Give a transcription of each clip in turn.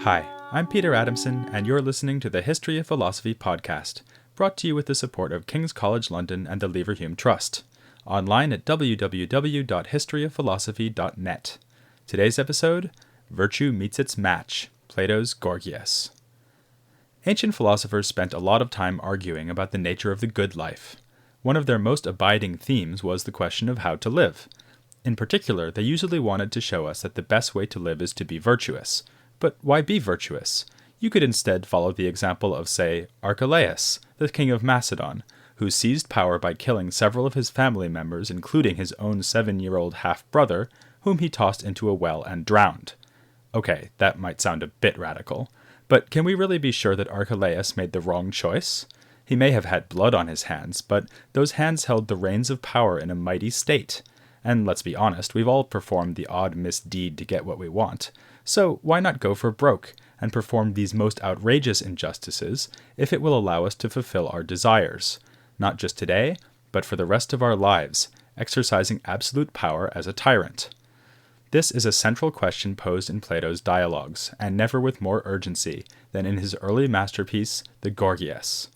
Hi, I'm Peter Adamson, and you're listening to the History of Philosophy podcast, brought to you with the support of King's College London and the Leverhulme Trust, online at www.historyofphilosophy.net. Today's episode, Virtue Meets Its Match, Plato's Gorgias. Ancient philosophers spent a lot of time arguing about the nature of the good life. One of their most abiding themes was the question of how to live. In particular, they usually wanted to show us that the best way to live is to be virtuous. But why be virtuous? You could instead follow the example of, say, Callicles, the king of Macedon, who seized power by killing several of his family members, including his own 7-year-old half-brother, whom he tossed into a well and drowned. Okay, that might sound a bit radical, but can we really be sure that Callicles made the wrong choice? He may have had blood on his hands, but those hands held the reins of power in a mighty state. And let's be honest, we've all performed the odd misdeed to get what we want. So why not go for broke and perform these most outrageous injustices if it will allow us to fulfill our desires, not just today, but for the rest of our lives, exercising absolute power as a tyrant? This is a central question posed in Plato's dialogues, and never with more urgency than in his early masterpiece, the Gorgias.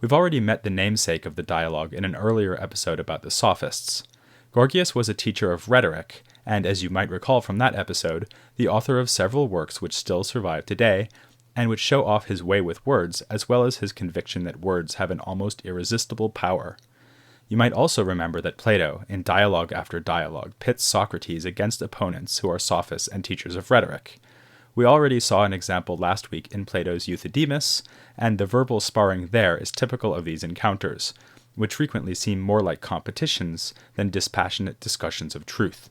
We've already met the namesake of the dialogue in an earlier episode about the Sophists. Gorgias was a teacher of rhetoric, and as you might recall from that episode, the author of several works which still survive today, and which show off his way with words, as well as his conviction that words have an almost irresistible power. You might also remember that Plato, in dialogue after dialogue, pits Socrates against opponents who are sophists and teachers of rhetoric. We already saw an example last week in Plato's Euthydemus, and the verbal sparring there is typical of these encounters, which frequently seem more like competitions than dispassionate discussions of truth.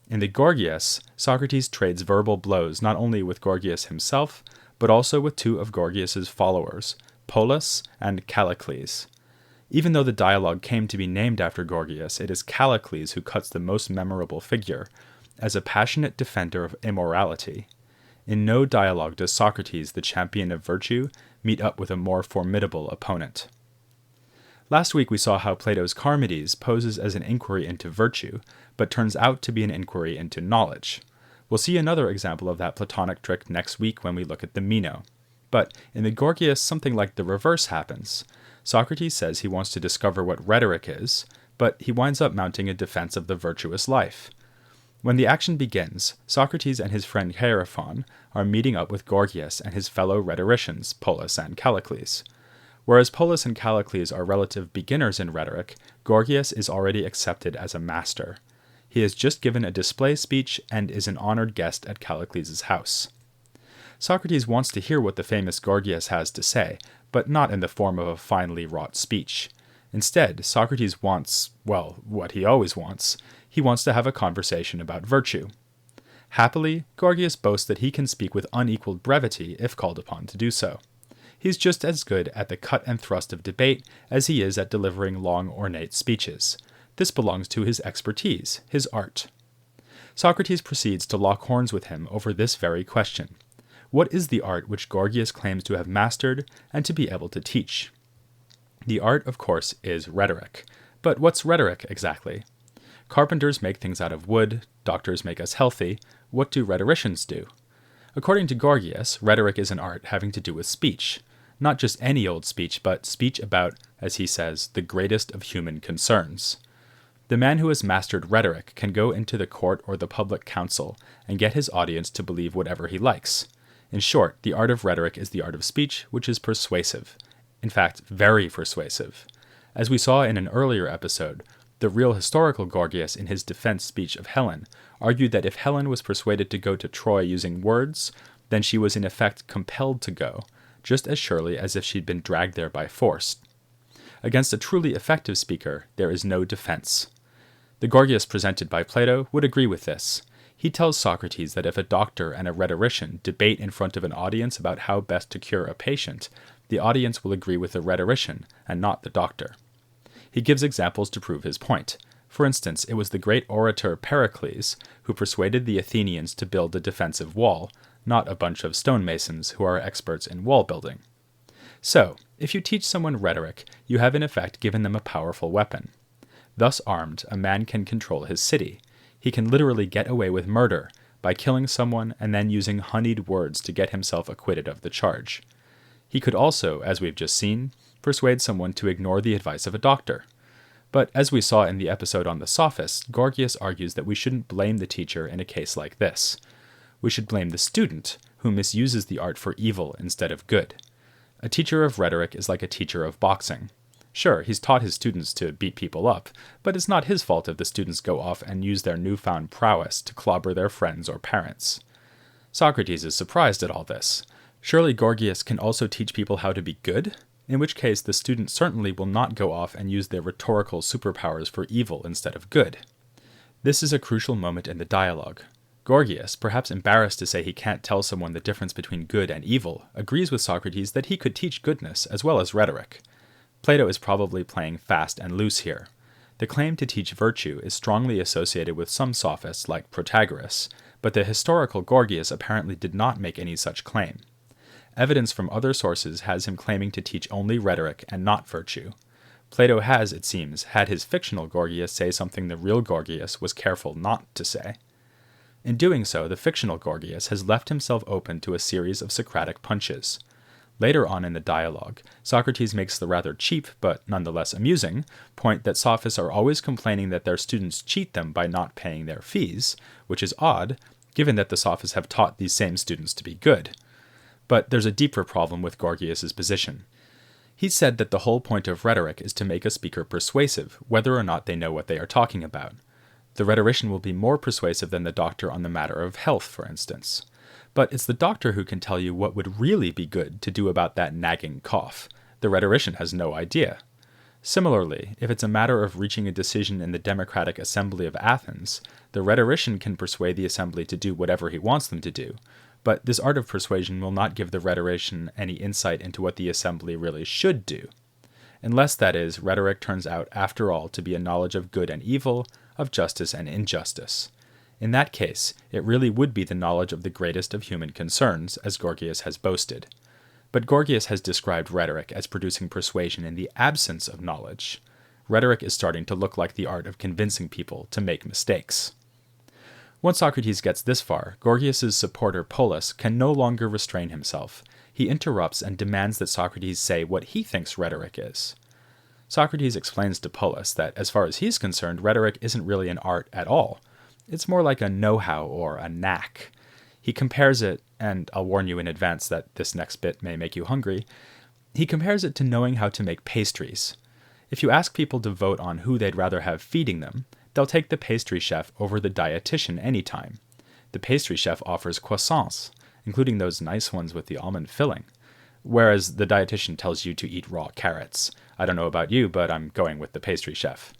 In the Gorgias, Socrates trades verbal blows not only with Gorgias himself, but also with two of Gorgias's followers, Polus and Callicles. Even though the dialogue came to be named after Gorgias, it is Callicles who cuts the most memorable figure, as a passionate defender of immorality. In no dialogue does Socrates, the champion of virtue, meet up with a more formidable opponent. Last week we saw how Plato's Charmides poses as an inquiry into virtue, but turns out to be an inquiry into knowledge. We'll see another example of that Platonic trick next week when we look at the Meno. But in the Gorgias, something like the reverse happens. Socrates says he wants to discover what rhetoric is, but he winds up mounting a defense of the virtuous life. When the action begins, Socrates and his friend Chaerephon are meeting up with Gorgias and his fellow rhetoricians, Polus and Callicles. Whereas Polus and Callicles are relative beginners in rhetoric, Gorgias is already accepted as a master. He has just given a display speech and is an honored guest at Callicles' house. Socrates wants to hear what the famous Gorgias has to say, but not in the form of a finely wrought speech. Instead, Socrates wants, well, what he always wants. He wants to have a conversation about virtue. Happily, Gorgias boasts that he can speak with unequaled brevity if called upon to do so. He's just as good at the cut and thrust of debate as he is at delivering long, ornate speeches. This belongs to his expertise, his art. Socrates proceeds to lock horns with him over this very question. What is the art which Gorgias claims to have mastered and to be able to teach? The art, of course, is rhetoric. But what's rhetoric exactly? Carpenters make things out of wood, doctors make us healthy. What do rhetoricians do? According to Gorgias, rhetoric is an art having to do with speech. Not just any old speech, but speech about, as he says, the greatest of human concerns. The man who has mastered rhetoric can go into the court or the public council and get his audience to believe whatever he likes. In short, the art of rhetoric is the art of speech, which is persuasive. In fact, very persuasive. As we saw in an earlier episode, the real historical Gorgias in his defense speech of Helen argued that if Helen was persuaded to go to Troy using words, then she was in effect compelled to go, just as surely as if she'd been dragged there by force. Against a truly effective speaker, there is no defense. The Gorgias presented by Plato would agree with this. He tells Socrates that if a doctor and a rhetorician debate in front of an audience about how best to cure a patient, the audience will agree with the rhetorician and not the doctor. He gives examples to prove his point. For instance, it was the great orator Pericles who persuaded the Athenians to build a defensive wall, not a bunch of stonemasons who are experts in wall building. So, if you teach someone rhetoric, you have in effect given them a powerful weapon. Thus armed, a man can control his city. He can literally get away with murder, by killing someone and then using honeyed words to get himself acquitted of the charge. He could also, as we've just seen, persuade someone to ignore the advice of a doctor. But as we saw in the episode on the Sophists, Gorgias argues that we shouldn't blame the teacher in a case like this. We should blame the student, who misuses the art for evil instead of good. A teacher of rhetoric is like a teacher of boxing. Sure, he's taught his students to beat people up, but it's not his fault if the students go off and use their newfound prowess to clobber their friends or parents. Socrates is surprised at all this. Surely Gorgias can also teach people how to be good? In which case the student certainly will not go off and use their rhetorical superpowers for evil instead of good. This is a crucial moment in the dialogue. Gorgias, perhaps embarrassed to say he can't tell someone the difference between good and evil, agrees with Socrates that he could teach goodness as well as rhetoric. Plato is probably playing fast and loose here. The claim to teach virtue is strongly associated with some sophists like Protagoras, but the historical Gorgias apparently did not make any such claim. Evidence from other sources has him claiming to teach only rhetoric and not virtue. Plato has, it seems, had his fictional Gorgias say something the real Gorgias was careful not to say. In doing so, the fictional Gorgias has left himself open to a series of Socratic punches. Later on in the dialogue, Socrates makes the rather cheap, but nonetheless amusing, point that sophists are always complaining that their students cheat them by not paying their fees, which is odd, given that the sophists have taught these same students to be good. But there's a deeper problem with Gorgias' position. He said that the whole point of rhetoric is to make a speaker persuasive, whether or not they know what they are talking about. The rhetorician will be more persuasive than the doctor on the matter of health, for instance. But it's the doctor who can tell you what would really be good to do about that nagging cough. The rhetorician has no idea. Similarly, if it's a matter of reaching a decision in the Democratic Assembly of Athens, the rhetorician can persuade the assembly to do whatever he wants them to do, but this art of persuasion will not give the rhetorician any insight into what the assembly really should do. Unless, that is, rhetoric turns out, after all, to be a knowledge of good and evil, of justice and injustice. In that case, it really would be the knowledge of the greatest of human concerns, as Gorgias has boasted. But Gorgias has described rhetoric as producing persuasion in the absence of knowledge. Rhetoric is starting to look like the art of convincing people to make mistakes. Once Socrates gets this far, Gorgias' supporter Polus can no longer restrain himself. He interrupts and demands that Socrates say what he thinks rhetoric is. Socrates explains to Polus that, as far as he's concerned, rhetoric isn't really an art at all. It's more like a know-how or a knack. He compares it, and I'll warn you in advance that this next bit may make you hungry, he compares it to knowing how to make pastries. If you ask people to vote on who they'd rather have feeding them, they'll take the pastry chef over the dietitian anytime. The pastry chef offers croissants, including those nice ones with the almond filling, whereas the dietitian tells you to eat raw carrots. I don't know about you, but I'm going with the pastry chef.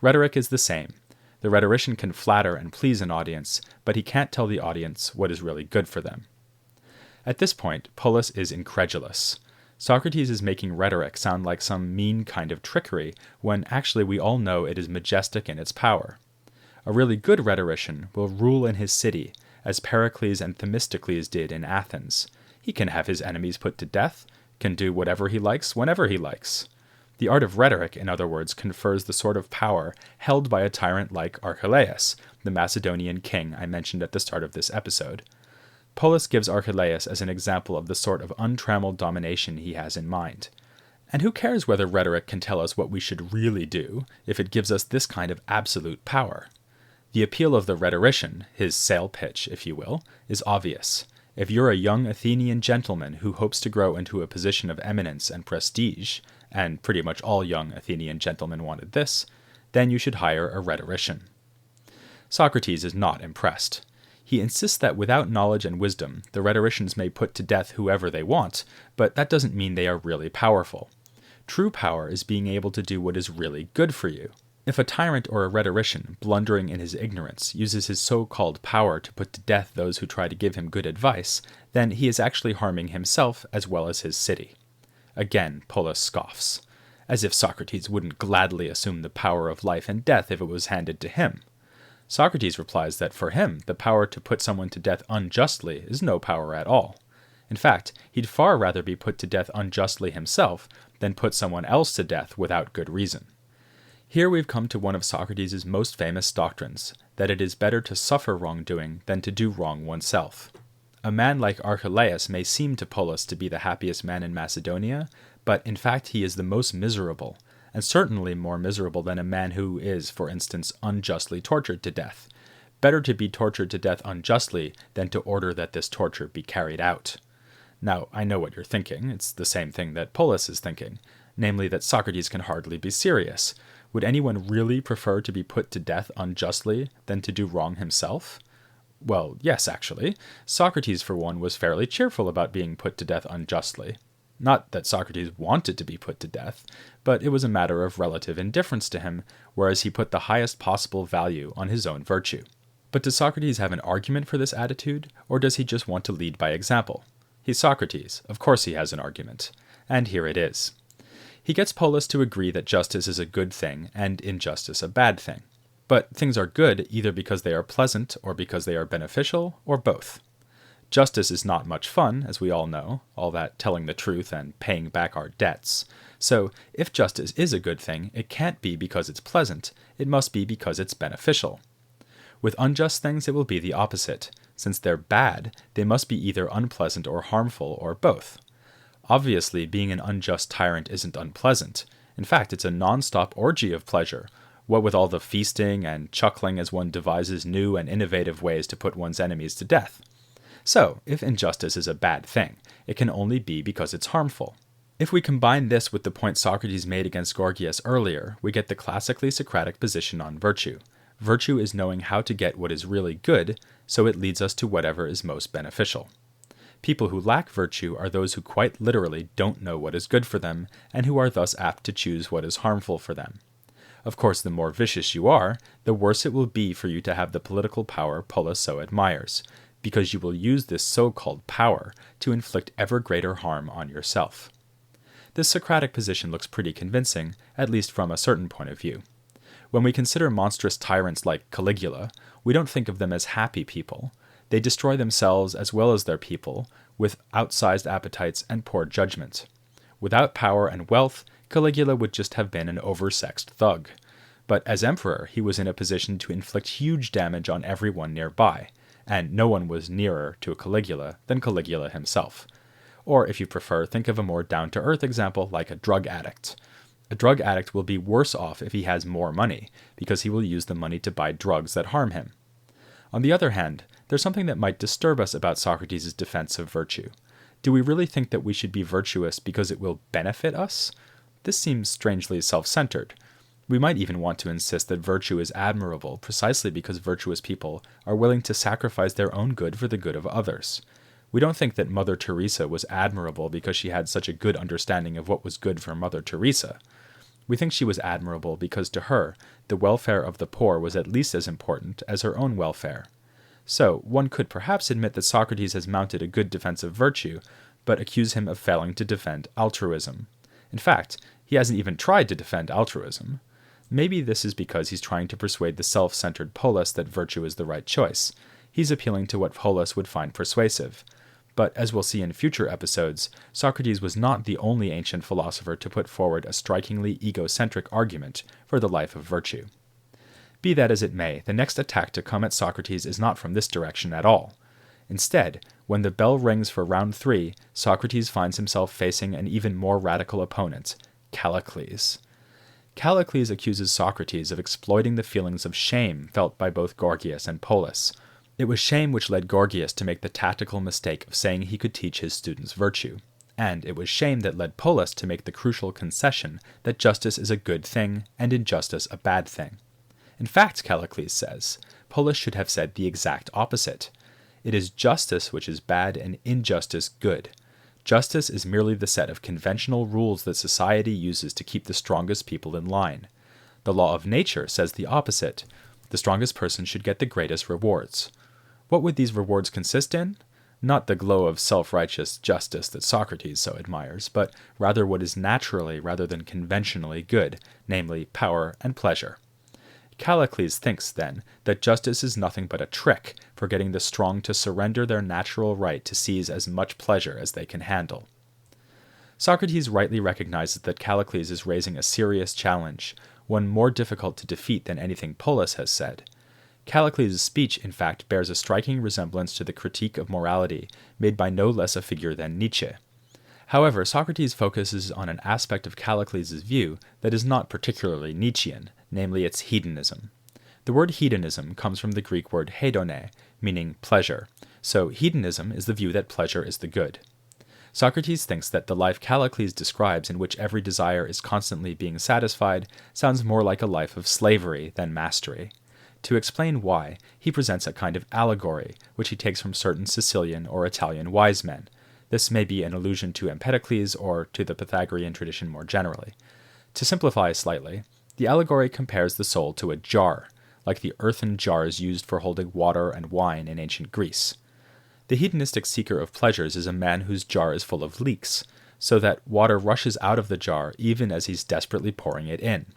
Rhetoric is the same. The rhetorician can flatter and please an audience, but he can't tell the audience what is really good for them. At this point, Polus is incredulous. Socrates is making rhetoric sound like some mean kind of trickery, when actually we all know it is majestic in its power. A really good rhetorician will rule in his city, as Pericles and Themistocles did in Athens. He can have his enemies put to death, can do whatever he likes whenever he likes. The art of rhetoric, in other words, confers the sort of power held by a tyrant like Archelaus, the Macedonian king I mentioned at the start of this episode. Polus gives Archelaus as an example of the sort of untrammeled domination he has in mind. And who cares whether rhetoric can tell us what we should really do if it gives us this kind of absolute power? The appeal of the rhetorician, his sale pitch, if you will, is obvious. If you're a young Athenian gentleman who hopes to grow into a position of eminence and prestige, and pretty much all young Athenian gentlemen wanted this, then you should hire a rhetorician. Socrates is not impressed. He insists that without knowledge and wisdom, the rhetoricians may put to death whoever they want, but that doesn't mean they are really powerful. True power is being able to do what is really good for you. If a tyrant or a rhetorician, blundering in his ignorance, uses his so-called power to put to death those who try to give him good advice, then he is actually harming himself as well as his city. Again, Polus scoffs, as if Socrates wouldn't gladly assume the power of life and death if it was handed to him. Socrates replies that for him, the power to put someone to death unjustly is no power at all. In fact, he'd far rather be put to death unjustly himself than put someone else to death without good reason. Here we've come to one of Socrates' most famous doctrines, that it is better to suffer wrongdoing than to do wrong oneself. A man like Archelaus may seem to Polus to be the happiest man in Macedonia, but in fact he is the most miserable, and certainly more miserable than a man who is, for instance, unjustly tortured to death. Better to be tortured to death unjustly than to order that this torture be carried out. Now, I know what you're thinking. It's the same thing that Polus is thinking, namely that Socrates can hardly be serious. Would anyone really prefer to be put to death unjustly than to do wrong himself? Well, yes, actually. Socrates, for one, was fairly cheerful about being put to death unjustly. Not that Socrates wanted to be put to death, but it was a matter of relative indifference to him, whereas he put the highest possible value on his own virtue. But does Socrates have an argument for this attitude, or does he just want to lead by example? He's Socrates. Of course he has an argument. And here it is. He gets Polus to agree that justice is a good thing and injustice a bad thing. But things are good either because they are pleasant or because they are beneficial, or both. Justice is not much fun, as we all know, all that telling the truth and paying back our debts. So, if justice is a good thing, it can't be because it's pleasant, it must be because it's beneficial. With unjust things it will be the opposite. Since they're bad, they must be either unpleasant or harmful, or both. Obviously, being an unjust tyrant isn't unpleasant. In fact, it's a non-stop orgy of pleasure, what with all the feasting and chuckling as one devises new and innovative ways to put one's enemies to death. So, if injustice is a bad thing, it can only be because it's harmful. If we combine this with the point Socrates made against Gorgias earlier, we get the classically Socratic position on virtue. Virtue is knowing how to get what is really good, so it leads us to whatever is most beneficial. People who lack virtue are those who quite literally don't know what is good for them, and who are thus apt to choose what is harmful for them. Of course, the more vicious you are, the worse it will be for you to have the political power Polus so admires, because you will use this so-called power to inflict ever greater harm on yourself. This Socratic position looks pretty convincing, at least from a certain point of view. When we consider monstrous tyrants like Caligula, we don't think of them as happy people. They destroy themselves as well as their people, with outsized appetites and poor judgment. Without power and wealth, Caligula would just have been an oversexed thug. But as emperor, he was in a position to inflict huge damage on everyone nearby, and no one was nearer to Caligula than Caligula himself. Or, if you prefer, think of a more down-to-earth example like a drug addict. A drug addict will be worse off if he has more money, because he will use the money to buy drugs that harm him. On the other hand, there's something that might disturb us about Socrates' defense of virtue. Do we really think that we should be virtuous because it will benefit us? This seems strangely self-centered. We might even want to insist that virtue is admirable precisely because virtuous people are willing to sacrifice their own good for the good of others. We don't think that Mother Teresa was admirable because she had such a good understanding of what was good for Mother Teresa. We think she was admirable because to her, the welfare of the poor was at least as important as her own welfare. So, one could perhaps admit that Socrates has mounted a good defense of virtue, but accuse him of failing to defend altruism. In fact, he hasn't even tried to defend altruism. Maybe this is because he's trying to persuade the self-centered Polus that virtue is the right choice. He's appealing to what Polus would find persuasive. But as we'll see in future episodes, Socrates was not the only ancient philosopher to put forward a strikingly egocentric argument for the life of virtue. Be that as it may, the next attack to come at Socrates is not from this direction at all. Instead, when the bell rings for round 3, Socrates finds himself facing an even more radical opponent, Callicles. Callicles accuses Socrates of exploiting the feelings of shame felt by both Gorgias and Polus. It was shame which led Gorgias to make the tactical mistake of saying he could teach his students virtue, and it was shame that led Polus to make the crucial concession that justice is a good thing and injustice a bad thing. In fact, Callicles says, Polus should have said the exact opposite. It is justice which is bad and injustice good. Justice is merely the set of conventional rules that society uses to keep the strongest people in line. The law of nature says the opposite. The strongest person should get the greatest rewards. What would these rewards consist in? Not the glow of self-righteous justice that Socrates so admires, but rather what is naturally rather than conventionally good, namely power and pleasure. Callicles thinks, then, that justice is nothing but a trick for getting the strong to surrender their natural right to seize as much pleasure as they can handle. Socrates rightly recognizes that Callicles is raising a serious challenge, one more difficult to defeat than anything Polus has said. Callicles' speech, in fact, bears a striking resemblance to the critique of morality made by no less a figure than Nietzsche. However, Socrates focuses on an aspect of Callicles' view that is not particularly Nietzschean, namely its hedonism. The word hedonism comes from the Greek word hedone, meaning pleasure, so hedonism is the view that pleasure is the good. Socrates thinks that the life Callicles describes, in which every desire is constantly being satisfied, sounds more like a life of slavery than mastery. To explain why, he presents a kind of allegory, which he takes from certain Sicilian or Italian wise men. This may be an allusion to Empedocles or to the Pythagorean tradition more generally. To simplify slightly, the allegory compares the soul to a jar, like the earthen jars used for holding water and wine in ancient Greece. The hedonistic seeker of pleasures is a man whose jar is full of leaks, so that water rushes out of the jar even as he's desperately pouring it in.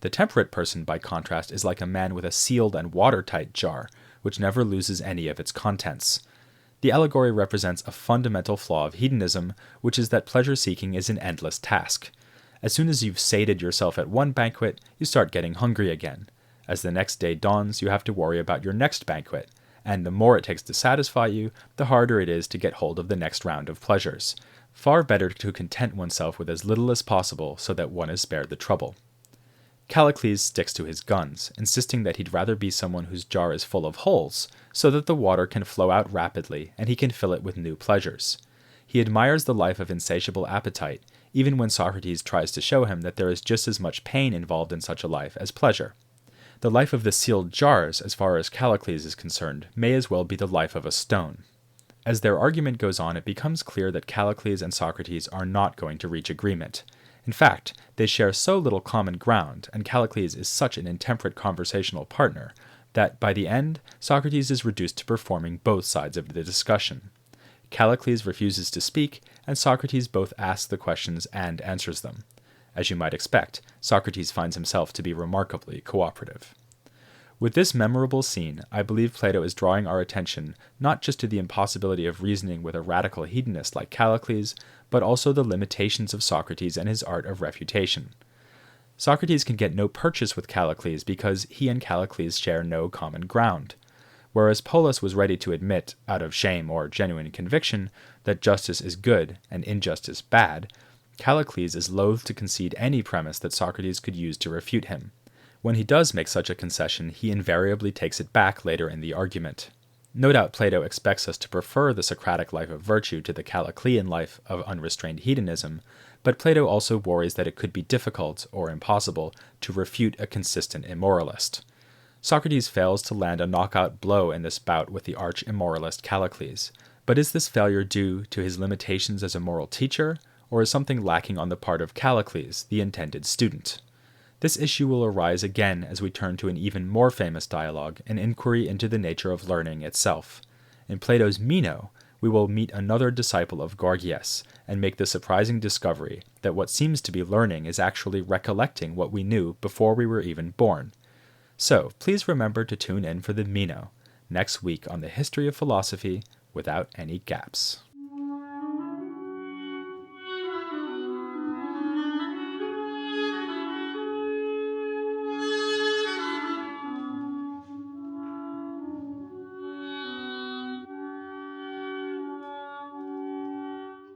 The temperate person, by contrast, is like a man with a sealed and watertight jar, which never loses any of its contents. The allegory represents a fundamental flaw of hedonism, which is that pleasure-seeking is an endless task. As soon as you've sated yourself at one banquet, you start getting hungry again. As the next day dawns, you have to worry about your next banquet, and the more it takes to satisfy you, the harder it is to get hold of the next round of pleasures. Far better to content oneself with as little as possible so that one is spared the trouble. Callicles sticks to his guns, insisting that he'd rather be someone whose jar is full of holes, so that the water can flow out rapidly and he can fill it with new pleasures. He admires the life of insatiable appetite, even when Socrates tries to show him that there is just as much pain involved in such a life as pleasure. The life of the sealed jars, as far as Callicles is concerned, may as well be the life of a stone. As their argument goes on, it becomes clear that Callicles and Socrates are not going to reach agreement. In fact, they share so little common ground, and Callicles is such an intemperate conversational partner, that by the end, Socrates is reduced to performing both sides of the discussion. Callicles refuses to speak, and Socrates both asks the questions and answers them. As you might expect, Socrates finds himself to be remarkably cooperative. With this memorable scene, I believe Plato is drawing our attention not just to the impossibility of reasoning with a radical hedonist like Callicles, but also the limitations of Socrates and his art of refutation. Socrates can get no purchase with Callicles because he and Callicles share no common ground. Whereas Polus was ready to admit, out of shame or genuine conviction, that justice is good and injustice bad, Callicles is loath to concede any premise that Socrates could use to refute him. When he does make such a concession, he invariably takes it back later in the argument. No doubt Plato expects us to prefer the Socratic life of virtue to the Calliclean life of unrestrained hedonism, but Plato also worries that it could be difficult, or impossible, to refute a consistent immoralist. Socrates fails to land a knockout blow in this bout with the arch-immoralist Callicles, but is this failure due to his limitations as a moral teacher, or is something lacking on the part of Callicles, the intended student? This issue will arise again as we turn to an even more famous dialogue, an inquiry into the nature of learning itself. In Plato's Meno, we will meet another disciple of Gorgias, and make the surprising discovery that what seems to be learning is actually recollecting what we knew before we were even born. So, please remember to tune in for the Meno, next week on the History of Philosophy without any gaps.